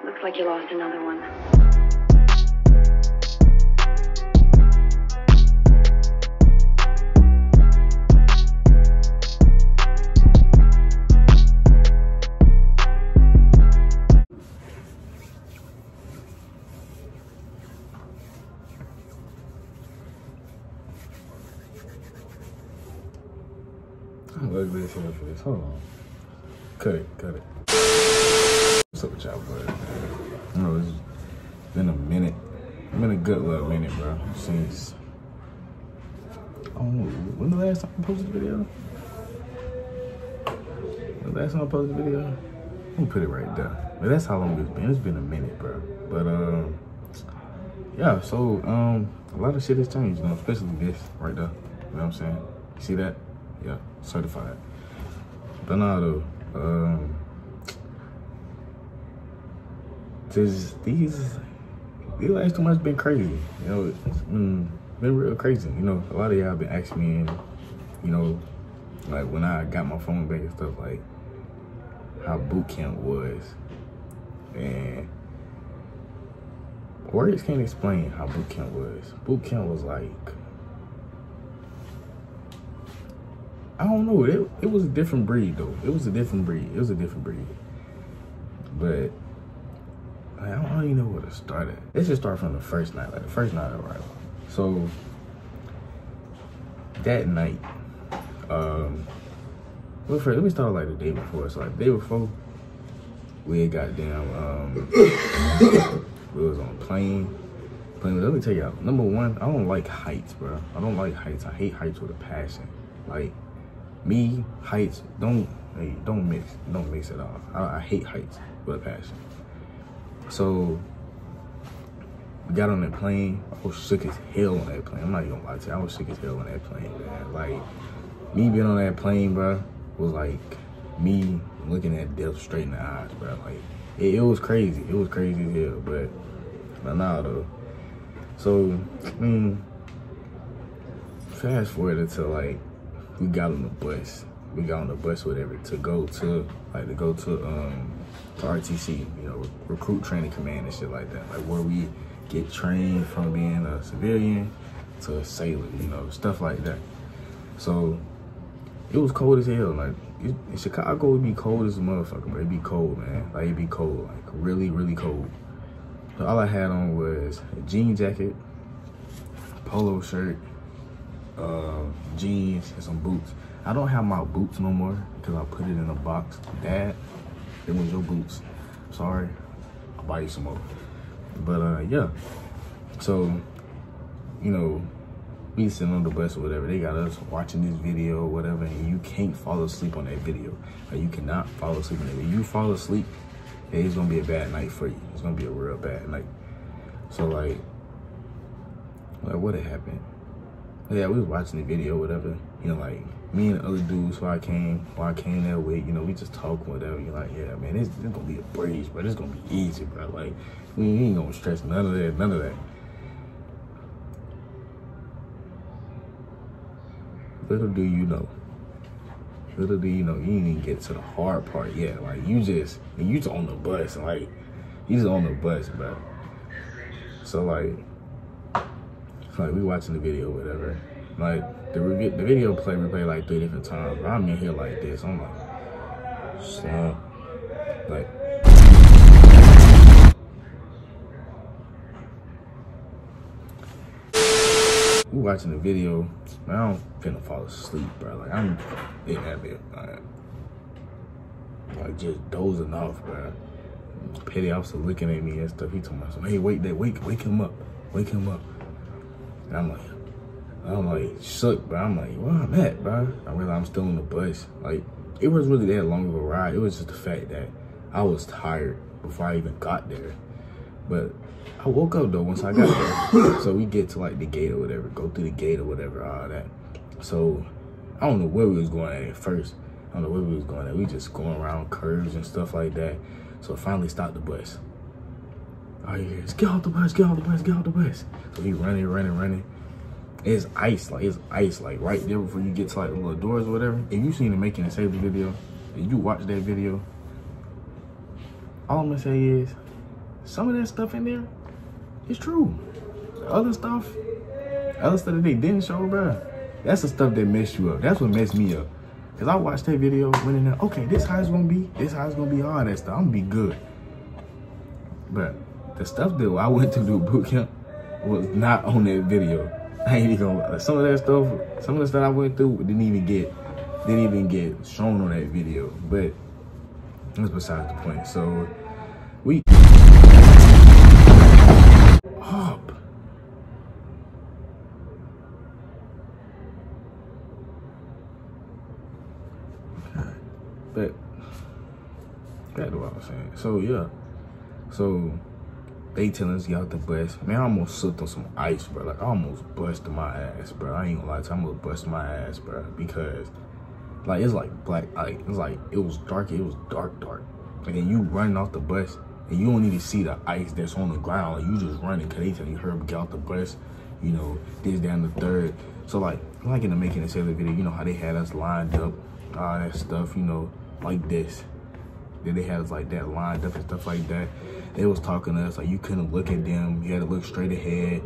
Looks like you lost another one. Look this here for this. Hold on. Cut it. What's up with y'all, bud? I know it's been a minute. It's been a good little minute, bro. Since, I don't know, when the last time I posted a video? The last time I posted a video? I'm gonna put it right there. But that's how long it's been. It's been a minute, bro. But, yeah, so, a lot of shit has changed, you know, especially this right there. You know what I'm saying? See that? Yeah, certified. But now though, these last 2 months been crazy. You know, it's been real crazy. You know, a lot of y'all been asking me, and you know, like when I got my phone back and stuff, like how BootCamp was, and words can't explain how BootCamp was. BootCamp was like, I don't know. It was a different breed, though. It was a different breed. But I don't even know where to start at. Let's just start from the first night, like the first night of arrival. So that night, well, first, let me start like the day before. So like the day before, we had got down. We was on a plane. Let me tell y'all. Number one, I don't like heights, bro. I don't like heights. I hate heights with a passion. Like. Me, heights, don't mix at all. I hate heights with a passion. So, we got on that plane. I was shook as hell on that plane. I'm not even gonna lie to you. I was shook as hell on that plane, man. Like, me being on that plane, bro, was like me looking at death straight in the eyes, bro. Like, it was crazy. It was crazy as hell, but nah, though. So, fast forward until, like, we got on the bus. Whatever, to go to RTC, you know, recruit training command and shit like that. Like where we get trained from being a civilian to a sailor, you know, stuff like that. So it was cold as hell. Like in Chicago, it'd be cold as a motherfucker, but it'd be cold, man. Like it'd be cold, like really, really cold. So all I had on was a jean jacket, polo shirt, jeans, and some boots. I don't have my boots no more because I put it in a box. Dad, it was your boots. Sorry, I'll buy you some more. But yeah, so you know, we sitting on the bus or whatever. They got us watching this video or whatever, and you can't fall asleep on that video. Like you cannot fall asleep on that video. You fall asleep, it's gonna be a bad night for you. It's gonna be a real bad night. So like what had happened? Yeah, we was watching the video, whatever. You know, like me and the other dudes who I came there with, you know, we just talk, whatever. You're like, yeah, man, this gonna be a breeze, bro. This gonna be easy, bro. Like, we ain't gonna stress none of that. Little do you know, you ain't even get to the hard part yet. Like, you just on the bus, like, you just on the bus, bro. So, like we watching the video, whatever. Like, the video replay like 3 different times. But I'm in here like this. I'm like, snap. Like, we watching the video. Man, I'm finna fall asleep, bro. Like, I'm in that bit. Like, just dozing off, bro. Petty officer looking at me and stuff. He told me, hey, wake him up. And I'm like shook, bro. I'm like, where I'm at, bro? I realized I'm still on the bus. Like, it wasn't really that long of a ride. It was just the fact that I was tired before I even got there. But I woke up though once I got there. So we get to like the gate or whatever, go through the gate or whatever, all that. So I don't know where we was going at first. We just going around curves and stuff like that. So I finally stopped the bus. All you hear is, get off the bus. So he running. It's ice, like right there before you get to like the little doors or whatever. If you seen the Making and Safety video, if you watch that video, all I'm gonna say is, some of that stuff in there is true. The other stuff that they didn't show, bro, that's the stuff that messed you up. That's what messed me up. Cause I watched that video, went in there, okay, this how it's gonna be, all that stuff. I'm gonna be good. But the stuff that I went to do boot camp was not on that video. I ain't even gonna lie. Some of the stuff I went through didn't even get shown on that video. But that's besides the point. So we up. But back to what I was saying. So yeah. So they telling us to get out the bus. Man, I almost slipped on some ice, bro. Like I almost busted my ass, bro. I ain't gonna lie to you, I almost busted my ass, bro. Because like it's like black, like it's like it was dark. It was dark. Like and you running off the bus and you don't even see the ice that's on the ground. Like you just running because they tell you, hurry, get out the bus. You know, this, down the third. So like in the Making a Sailor video, you know how they had us lined up, all that stuff, you know, like this. Then they had us like that lined up and stuff like that. They was talking to us like you couldn't look at them. You had to look straight ahead,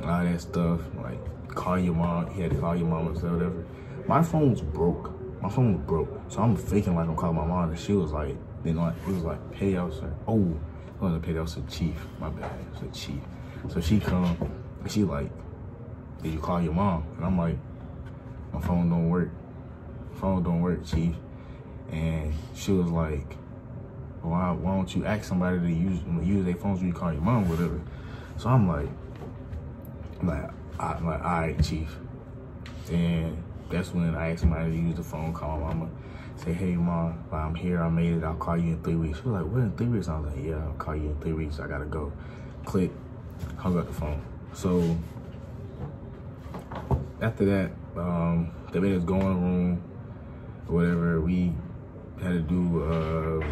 all that stuff. Like call your mom. You had to call your mom or whatever. My phone was broke. So I'm faking like I'm calling my mom, and she was like, then like it was like Pele officer. Oh, it wasn't a Pele officer, chief. My bad, it was a chief. So she come and she like, did you call your mom? And I'm like, my phone don't work. Phone don't work, chief. And she was like, why don't you ask somebody to use their phones when you call your mom or whatever? So I'm like, all right, chief. And that's when I asked somebody to use the phone, call my mama, say, hey, mom, I'm here, I made it, I'll call you in 3 weeks. She was like, what, in 3 weeks? I was like, yeah, I'll call you in 3 weeks, I gotta go. Click, hung up the phone. So after that, they made us go in the room or whatever. We had to do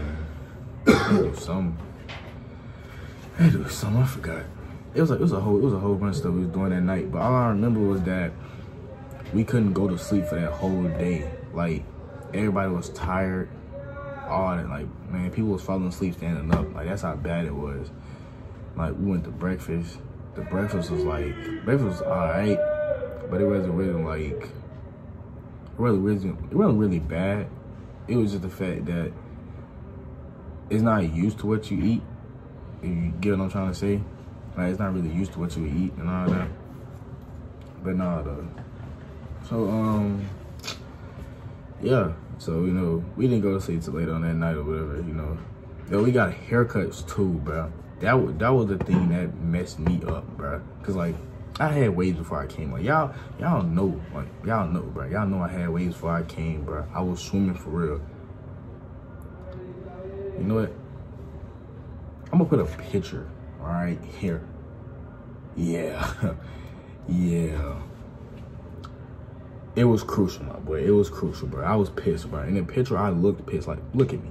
something. I forgot. It was a whole bunch of stuff we was doing that night. But all I remember was that we couldn't go to sleep for that whole day. Like everybody was tired. All that, like, man, people was falling asleep standing up. Like that's how bad it was. Like we went to breakfast. The breakfast was alright, but it wasn't really like it wasn't really bad. It was just the fact that it's not used to what you eat. If you get what I'm trying to say, like it's not really used to what you eat and all that. But nah, though. So yeah. So you know, we didn't go to sleep till later on that night or whatever. You know, yo, we got haircuts too, bro. That was the thing that messed me up, bro. Cause like I had waves before I came. Like y'all know, bro. Y'all know I had waves before I came, bro. I was swimming for real. You know what? I'm gonna put a picture, all right, here. Yeah, yeah. It was crucial, my boy. It was crucial, bro. I was pissed, bro. In the picture, I looked pissed. Like, look at me.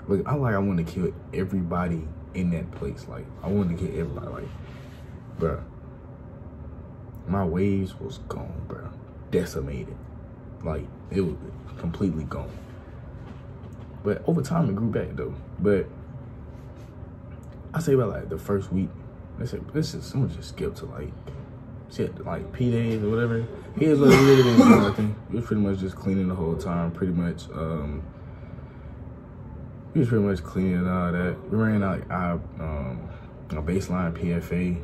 Look, I wanted to kill everybody in that place. Like, I wanted to kill everybody. Like, bro, my waves was gone, bro. Decimated. Like, it was completely gone. But over time, it grew back, though. But I say about, like, the first week, someone just skipped to, like, shit, like, P days or whatever. He was like, really didn't do nothing. We was pretty much just cleaning the whole time, pretty much. We was pretty much cleaning and all that. We ran out, like, our baseline PFA.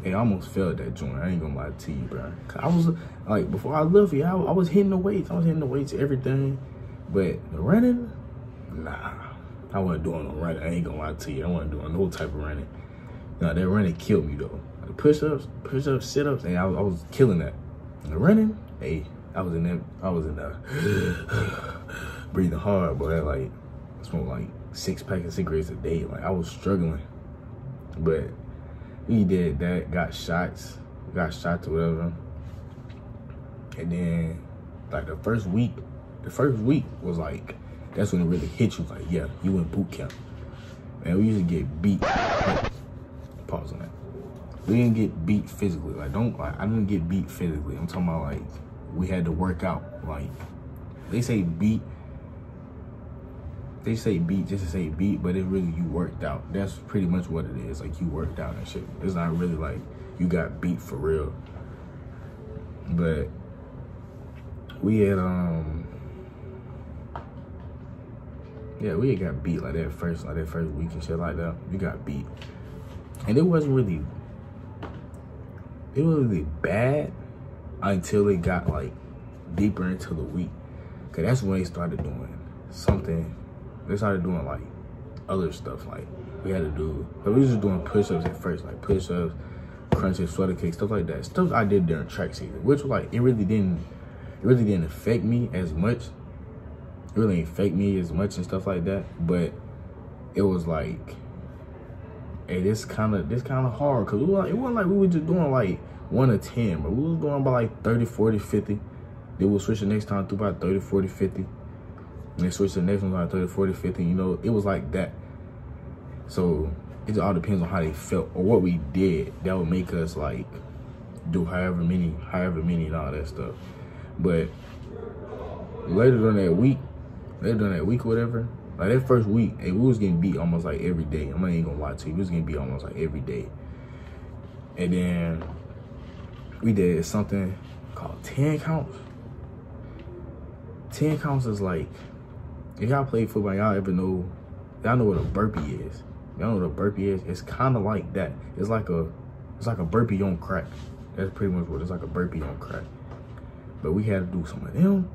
It almost failed that joint. I ain't gonna lie to you, bro. I was, like, before I left here, I was hitting the weights. I was hitting the weights, everything. But the running, nah. I wasn't doing no running. I ain't gonna lie to you. I wasn't doing no type of running. No, that running killed me, though. The push-ups, sit-ups, and I was killing that. And the running, hey, I was in there breathing hard, boy. Like, I smoked like 6 packs of cigarettes a day. Like, I was struggling. But we did that, got shots or whatever. And then, like, the first week was like, that's when it really hit you. Like, yeah, you in boot camp. Man, we used to get beat. Pause on that. We didn't get beat physically. Like, I didn't get beat physically. I'm talking about, like, we had to work out. Like, they say beat. they say beat just to say beat, but it's really you worked out. That's pretty much what it is. Like, you worked out and shit. It's not really like you got beat for real. But we had we had got beat like that first week and shit like that. We got beat, and it wasn't really bad until it got like deeper into the week, cause that's when they started doing something. They started doing like other stuff. Like, we had to do, but we was just doing push-ups at first, like push-ups, crunches, sweater kicks, stuff like that. Stuff I did during track season, which like it really didn't affect me as much. It really didn't affect me as much and stuff like that. But it was like, hey, this kind of hard, cause it wasn't like we were just doing like 1 to 10, but we was doing about like 30, 40, 50. Then we'll switch the next time to about 30, 40, 50. And then switch to the next one like 30, 40, 50. You know, it was like that. So it all depends on how they felt or what we did that would make us like do however many and all that stuff. But later during that week or whatever, like that first week, we was getting beat almost like every day. I'm not even gonna lie to you, we was getting beat almost like every day. And then we did something called 10 counts. 10 counts is like, if y'all play football, y'all know what a burpee is. Y'all know what a burpee is? It's kind of like that. It's like a burpee on crack. That's pretty much what it's like, a burpee on crack. But we had to do some of them.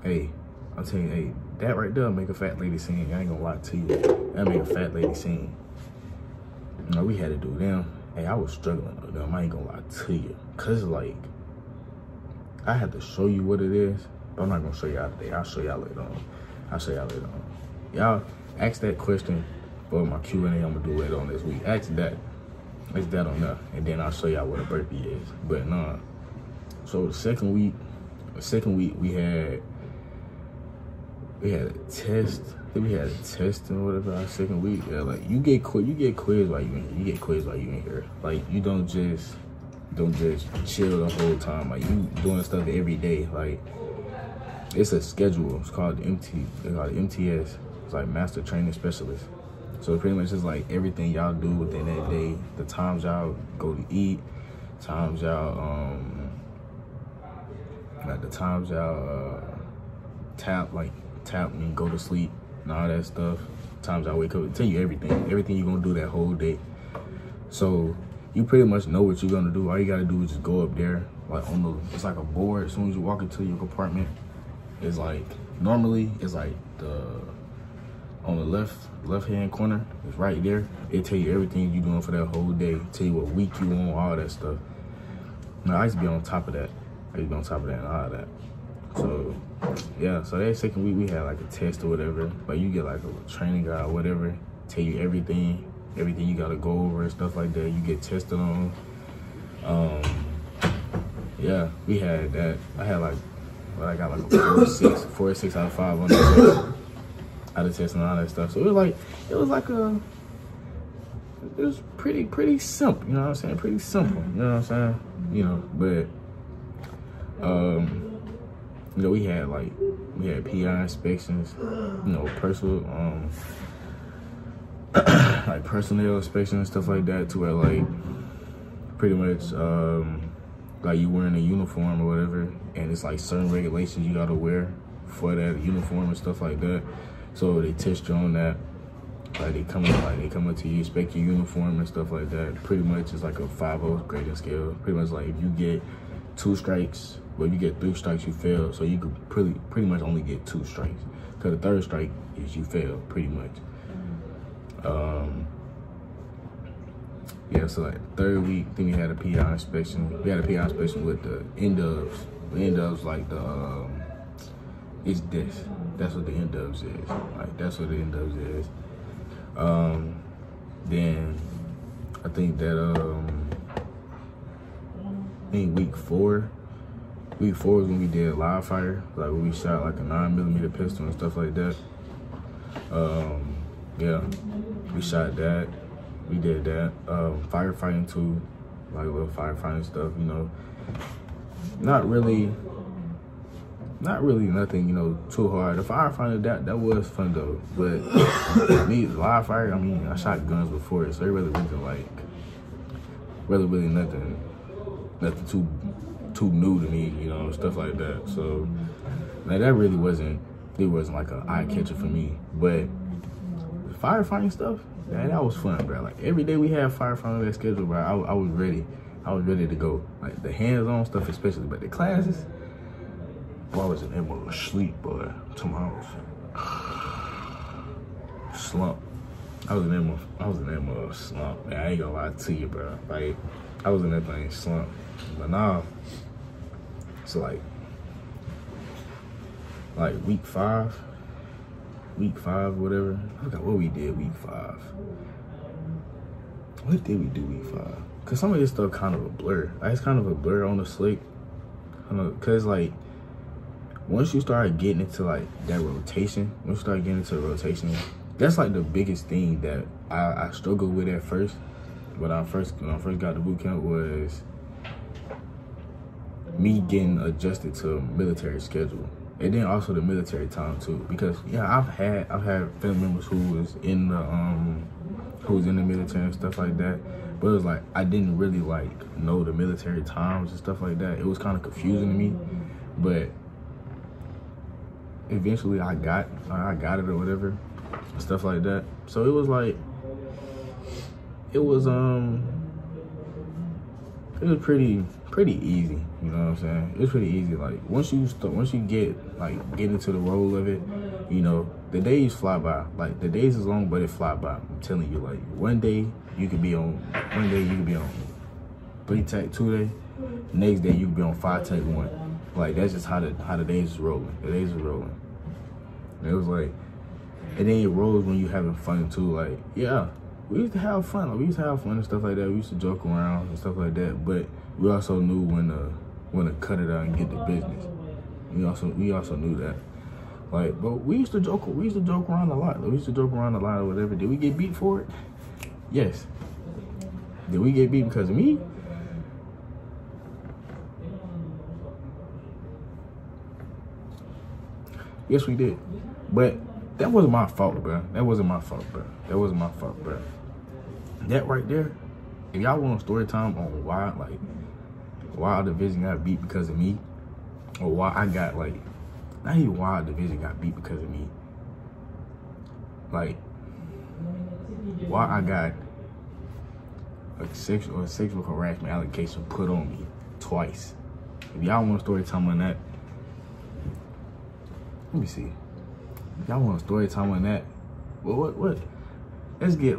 Hey, I'm telling you, hey, that right there make a fat lady sing. I ain't gonna lie to you. That make a fat lady sing. You know, we had to do them. Hey, I was struggling with them. I ain't gonna lie to you. Cause like, I had to show you what it is, but I'm not gonna show y'all today. I'll show y'all later on. Y'all ask that question for my Q&A I'm gonna do later on this week. Ask that on there, and then I'll show y'all what a burpee is. But nah. So the second week we had a test. Then we had a test and whatever. Our second week, yeah, like you get quiz while you in here. You get quiz while you in here. Like, you don't just chill the whole time. Like, you doing stuff every day. Like, it's a schedule. It's called MTS. It's like Master Training Specialist. So pretty much it's like everything y'all do within that day. The times y'all go to eat, times y'all like the times y'all tap and go to sleep and all that stuff. Times y'all wake up, it tell you everything you're gonna do that whole day. So you pretty much know what you're gonna do. All you gotta do is just go up there, like it's like a board. As soon as you walk into your compartment, it's like, normally it's like on the left hand corner, it's right there. It tell you everything you're doing for that whole day. Tell you what week you on, all that stuff. Now, I used to be on top of that. And all that. So yeah, so that second week we had like a test or whatever. But you get like a training guide or whatever, tell you everything you gotta go over and stuff like that. You get tested on. Yeah, we had that. I had like, I got like a 4 or 6 out of 5 on that. Out of testing and all that stuff. So it was pretty simple, you know what I'm saying? Pretty simple, you know what I'm saying? You know, but you know, we had PI inspections, you know, like personnel inspections and stuff like that, to where like pretty much like you wearing a uniform or whatever, and it's like certain regulations you gotta wear for that uniform and stuff like that. So they test you on that. Like they come up to you, inspect your uniform and stuff like that. Pretty much it's like a 5-0 grading scale. Pretty much like if you get 2 strikes, well, if you get 3 strikes, you fail. So you could pretty much only get 2 strikes. Cause the 3rd strike is you fail, pretty much. Yeah, so like 3rd week, then we had a PI inspection. We had a PI inspection with the NDubs. The NDubs, like the it's this. That's what the NDubs is. Like, that's what the NDubs is. Then I think that week 4 is when we did live fire, like when we shot like a 9mm pistol and stuff like that. Yeah, we shot that. We did that. Firefighting too, like a little firefighting stuff, you know. Not really not really nothing, you know, too hard. The firefighter, that was fun though. But me, live fire, I mean, I shot guns before, so it really wasn't like, really nothing too new to me, you know, stuff like that. So like, that really wasn't like an eye catcher for me. But firefighting stuff, man, that was fun, bro. Like every day we had firefighting on that schedule, bro. I was ready. I was ready to go. Like the hands-on stuff, especially, but the classes, boy, I was in there mode of sleep, boy. Tomorrow's slump. I was in that mode of slump. Man, I ain't gonna lie to you, bro. Like I was in that thing slump. But now, it's like week five, whatever. I forgot what we did week 5. What did we do week 5? Cause some of this stuff kind of a blur. Like, it's kind of a blur on the slate. Cause like once you start getting into like that rotation, that's like the biggest thing that I struggled with at first. When I first got to boot camp was me getting adjusted to a military schedule. And then also the military time too, because yeah, I've had family members who was in the military and stuff like that. But it was like I didn't really like know the military times and stuff like that. It was kind of confusing to me, but eventually I got it or whatever, stuff like that. So it was like it was pretty easy, you know what I'm saying? It was pretty easy. Like once you get into the role of it, you know, the days fly by. Like the days is long, but it fly by. I'm telling you, like one day you could be on 3-tech 2 day, next day you could be on 5-tech 1. Like that's just how the days is rolling. The days is rolling. And it was like, and then it rolls when you having fun too. Like yeah, we used to have fun. Like, we used to have fun and stuff like that. We used to joke around and stuff like that. But we also knew when to cut it out and get the business. We also knew that. Like, but we used to joke around a lot. Or whatever. Did we get beat for it? Yes. Did we get beat because of me? Yes, we did. But that wasn't my fault, bro. That right there, if y'all want a story time on why our division got beat because of me, or why I got not even why our division got beat because of me, like why I got a sexual harassment allegation put on me twice. If y'all want a story time on that, let me see. If y'all want a story time on that, well, what? Let's get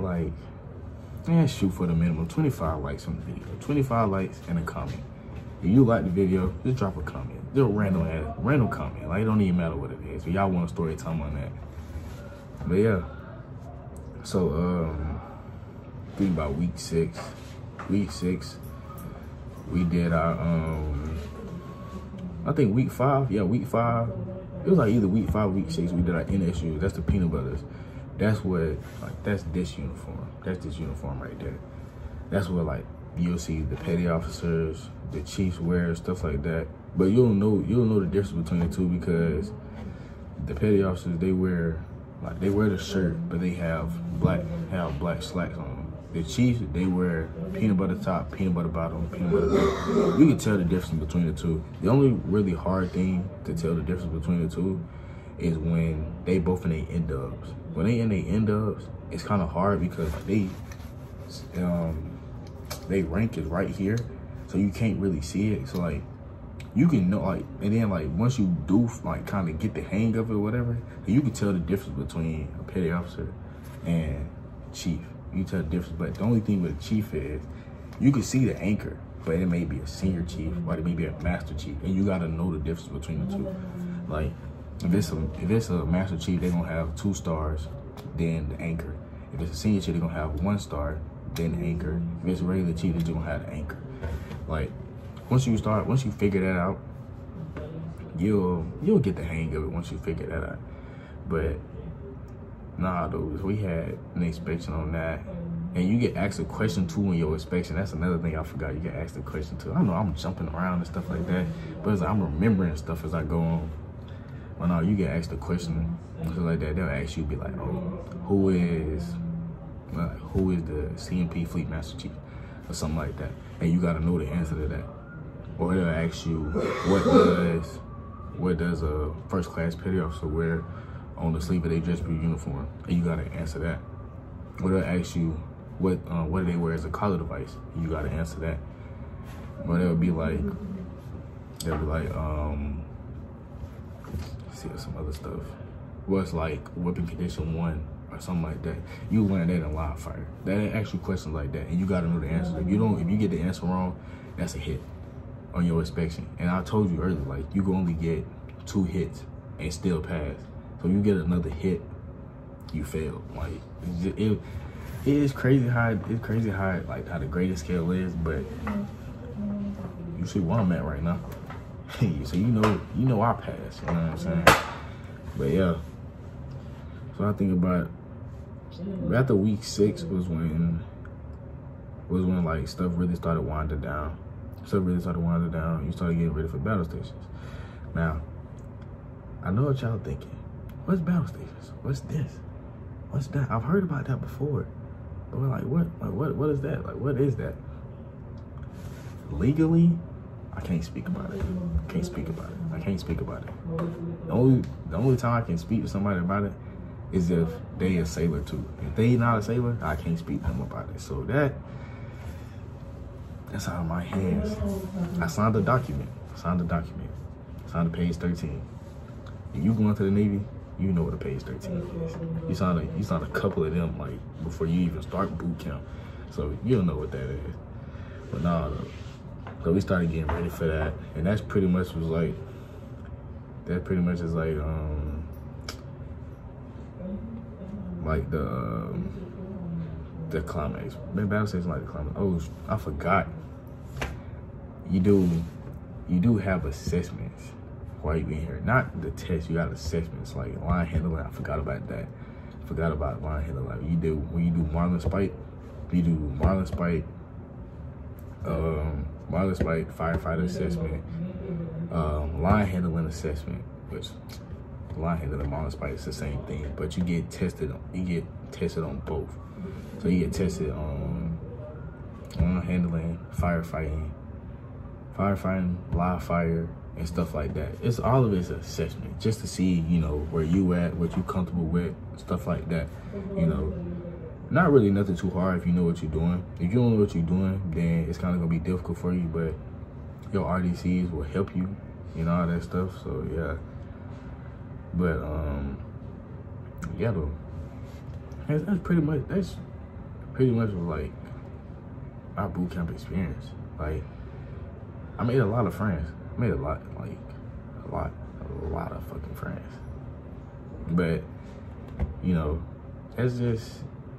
shoot for the minimum 25 likes on the video. 25 likes and a comment. If you like the video, just drop a comment. Just a random comment. Like, it don't even matter what it is. If y'all want a story time on that. But yeah. So think about week 6. Week 6, we did our I think week 5. Yeah, week 5. It was like either week 5 or week 6. We did our NSU. That's the peanut butters. That's what, that's this uniform. That's this uniform right there. That's what, you'll see the petty officers, the chiefs wear, stuff like that. But you'll know the difference between the two, because the petty officers, they wear the shirt, but they have black slacks on them. The chiefs, they wear peanut butter top, peanut butter bottom, peanut butter top. You can tell the difference between the two. The only really hard thing to tell the difference between the two is when they both in their end dubs. When they in their end dubs, it's kind of hard because they rank is right here, so you can't really see it. So you can know and then once you do kind of get the hang of it or whatever, you can tell the difference between a petty officer and chief. You can tell the difference. But the only thing with a chief is you can see the anchor, but it may be a senior chief or it may be a master chief, and you gotta know the difference between the two. Like if it's a master chief, they're gonna have 2 stars, then the anchor. If it's a senior chief, they're gonna have 1 star, then the anchor. If it's a regular chief, they're just gonna have the anchor. Like once you figure that out, you'll get the hang of it once you figure that out. But nah, dudes, we had an inspection on that, and you get asked a question too in your inspection. That's another thing I forgot. You get asked a question too. I know I'm jumping around and stuff like that, but it's I'm remembering stuff as I go on. Well, no, you get asked a question, something like that. They'll ask you, be like, oh, who is the CMP Fleet Master Chief, or something like that, and you got to know the answer to that. Or they'll ask you, what does a first class petty officer wear on the sleeve of their dress boot uniform, and you got to answer that. Or they'll ask you, what do they wear as a collar device? You got to answer that. Or they'll be like, see some other stuff. What's like weapon condition 1 or something like that. You learn that in live fire. They ask you questions like that, and you gotta know the answer. If you get the answer wrong, that's a hit on your inspection. And I told you earlier, like, you can only get 2 hits and still pass. So you get another hit, you fail. Like, it is crazy how like how the grading scale is, but you see where I'm at right now. So you know I pass, you know what I'm saying? But yeah. So I think about after week 6 was when like stuff really started winding down. You started getting ready for battle stations. Now, I know what y'all thinking. What's battle stations? What's this? What's that? I've heard about that before. But we're like, what is that? Like, what is that? Legally, I can't speak about it. I can't speak about it. The only time I can speak to somebody about it is if they a sailor too. If they not a sailor, I can't speak to them about it. So that's out of my hands. I signed the document. Signed the page 13. If you go into the Navy, you know what a page 13 is. You signed a couple of them like before you even start boot camp. So you don't know what that is. But nah, so we started getting ready for that, and that's pretty much is like the climax. Man, battle station like the climax. Oh, I forgot. You do have assessments while you in here. Not the test. You got assessments like line handling. I forgot about that. Forgot about line handling. Like when you do marlin spike, firefighter assessment, line handling assessment, which line handling and marlin spike is the same thing, but you get tested on both. So you get tested on line handling, firefighting, live fire, and stuff like that. It's all of it's assessment, just to see, where you at, what you comfortable with, stuff like that. Not really nothing too hard if you know what you're doing. If you don't know what you're doing, then it's kind of gonna be difficult for you, but your RDCs will help you, all that stuff. So yeah. But yeah, though. That's pretty much like my boot camp experience. Like, I made a lot of friends. I made a lot of fucking friends. But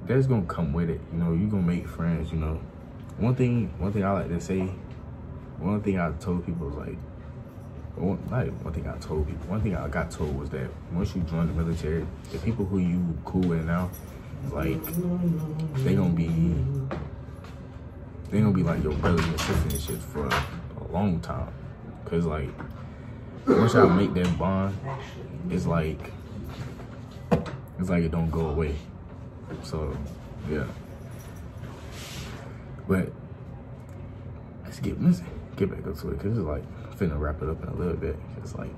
that's gonna come with it. You're gonna make friends. One thing I like to say, one thing I told people is like, one thing I got told was that once you join the military, the people who you cool with now, like, they gonna be like your brother and sister and shit for a long time. Cause like, once y'all make that bond, it's like it don't go away. So yeah. But let's get back up to it, cause it's like finna wrap it up in a little bit. It's like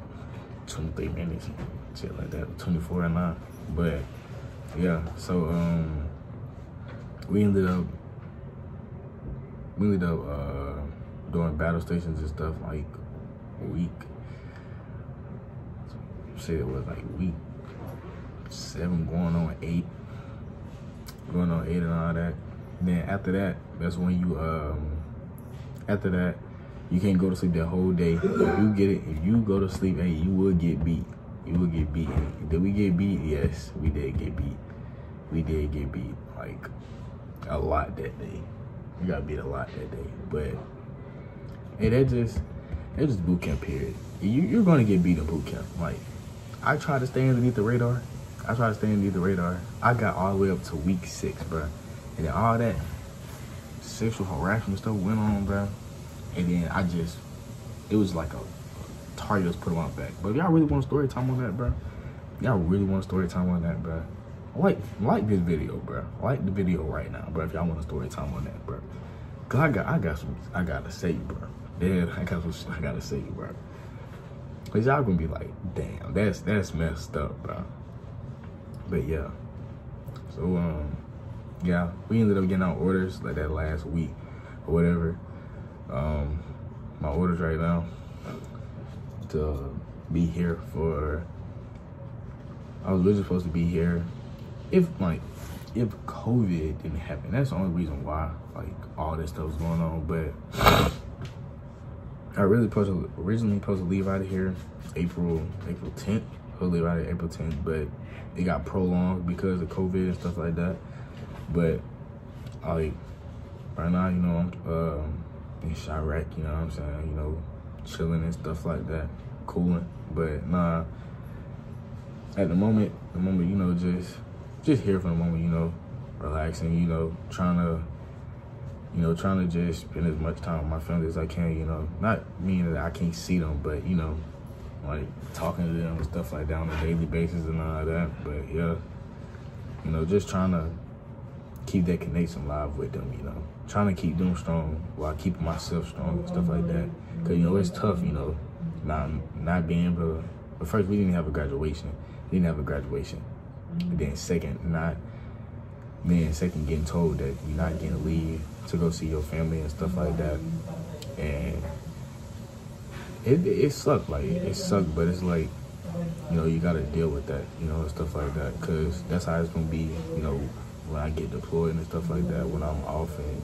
23 minutes, shit like that, 24 and 9. But yeah, so we ended up doing battle stations and stuff like week. Say it was like week 7 going on 8 and all that. Then after that, that's when you after that, you can't go to sleep that whole day. If you go to sleep, hey, you will get beat. Did we get beat? Yes, we did get beat. We did get beat, like, a lot that day. We got beat a lot that day. But hey, that's just boot camp period. You're gonna get beat in boot camp. Like, I tried to stay underneath the radar. I got all the way up to week 6, bro. And then all that sexual harassment stuff went on, bro. And then it was like a hard to just put them on back. But if y'all really want a story time on that, bro, y'all really want a story time on that, bro, like this video, bro. Like the video right now, bro, if y'all want a story time on that, bro. Cause I gotta say, bro. Yeah, I gotta say, bro. Cause y'all gonna be like, damn, that's messed up, bro. But yeah. So yeah, we ended up getting our orders like that last week or whatever. My orders right now to be here for, I was really supposed to be here if COVID didn't happen. That's the only reason why like all this stuff was going on. But I really originally supposed to leave out of here April 10th. I was leave out of April 10th, but it got prolonged because of COVID and stuff like that. But like right now, you know, I'm in Chirac, you know what I'm saying, you know, chilling and stuff like that, cooling. But nah, at the moment, you know, just here for the moment, you know, relaxing, you know, trying to just spend as much time with my family as I can, you know. Not meaning that I can't see them, but, you know, like talking to them and stuff like that on a daily basis and all that. But yeah, you know, just trying to keep that connection live with them, you know. Trying to keep them strong while keeping myself strong and stuff like that. Cause, you know, it's tough, you know, not being able to, but first we didn't have a graduation. And then second, getting told that you're not getting leave to go see your family and stuff like that. And it sucked, but it's like, you know, you gotta deal with that, you know, and stuff like that, cause that's how it's gonna be, you know, when I get deployed and stuff like that, when I'm off in,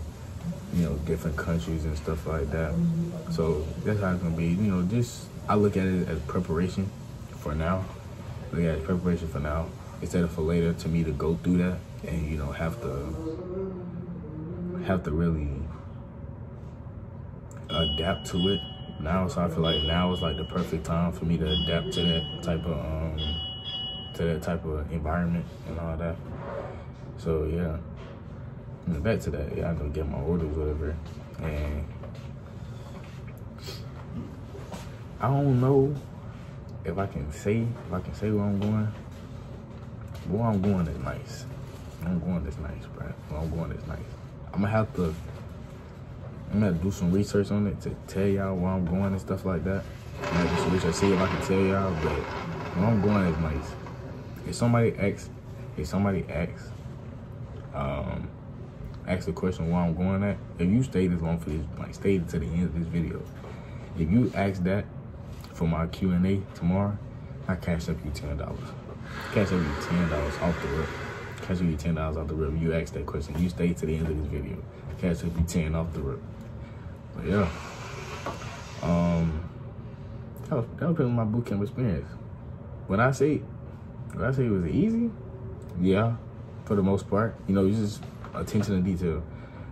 you know, different countries and stuff like that. So that's how it's gonna be, you know. Just I look at it as preparation for now. Instead of for later, to me to go through that and, you know, have to really adapt to it now. So I feel like now is like the perfect time for me to adapt to that type of environment and all that. So yeah, and back to that. Yeah, I'm gonna get my orders, whatever, and I don't know if I can say where I'm going. Where I'm going is nice. Bro. Where I'm going is nice. I'm gonna have to do some research on it to tell y'all where I'm going and stuff like that. I'm gonna do some research, see if I can tell y'all, but where I'm going is nice. If somebody asks the question where I'm going at, if you stay this long for this, like stay to the end of this video, if you ask that for my Q&A tomorrow, I cash up you $10. Cash up you $10 off the rip. Cash up you $10 off the rip. You ask that question, you stay to the end of this video, cash up you 10 off the rip. But yeah, that was my bootcamp experience. When I say it was easy, yeah, for the most part. You know, it's just attention to detail.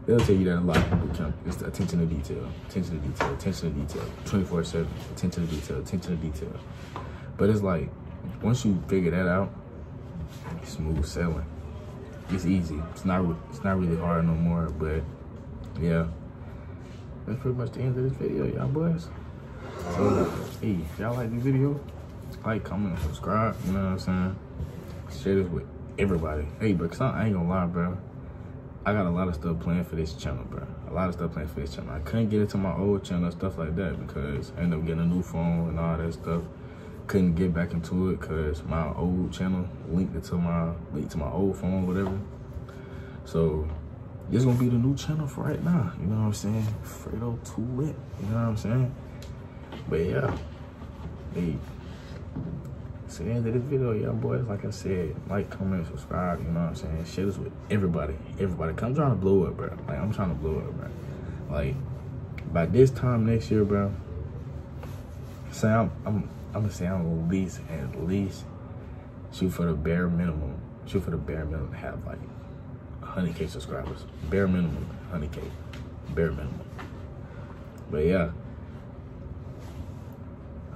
They'll tell you that a lot in bootcamp. It's the attention to detail, 24/7, attention to detail. But it's like, once you figure that out, it's smooth sailing. It's easy. It's not really hard no more. But yeah, that's pretty much the end of this video, y'all boys. So hey, if y'all like this video, like, comment, and subscribe. You know what I'm saying? Share this with everybody. Hey, bro, cause I ain't gonna lie, bro. I got a lot of stuff planned for this channel, bro. I couldn't get into my old channel and stuff like that because I ended up getting a new phone and all that stuff. Couldn't get back into it because my old channel linked to my old phone, whatever. So this is gonna be the new channel for right now. You know what I'm saying? Freddo too lit. You know what I'm saying? But yeah, hey. So the end of this video, y'all boys, like I said, like, comment, subscribe, you know what I'm saying? Share this with everybody. Cause I'm trying to blow up, bro. Like, I'm trying to blow up, bro. Like, by this time next year, bro, say I'm gonna say I'm at least shoot for the bare minimum to have like 100K subscribers. Bare minimum, 100K. Bare minimum. But yeah,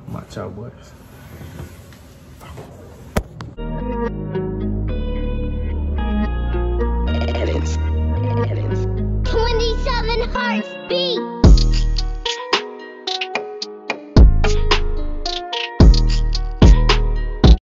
I'm out, y'all boys.